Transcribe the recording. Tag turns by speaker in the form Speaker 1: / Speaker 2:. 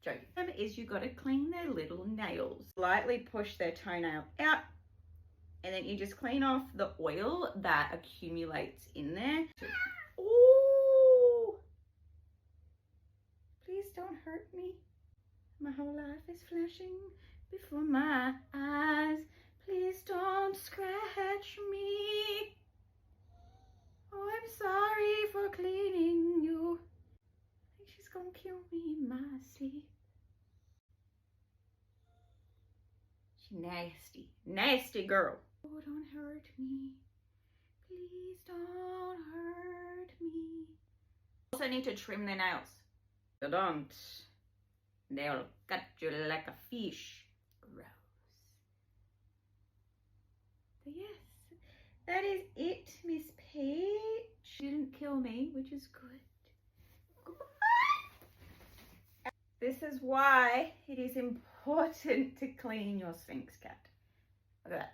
Speaker 1: Joking. Is you got to clean their little nails. Lightly push their toenail out, and then you just clean off the oil that accumulates in there. Ooh! Please don't hurt me. My whole life is flashing before my eyes. Please don't scratch me. Oh, I'm sorry for cleaning you. I think she's gonna kill me in my sleep. She's nasty, nasty girl. Oh, don't hurt me. Please don't hurt me. Also need to trim their nails. So don't. They'll cut you like a fish. Gross. So yes, that is it, Miss Peach. She didn't kill me, which is good. This is why it is important to clean your Sphinx cat. Look at that.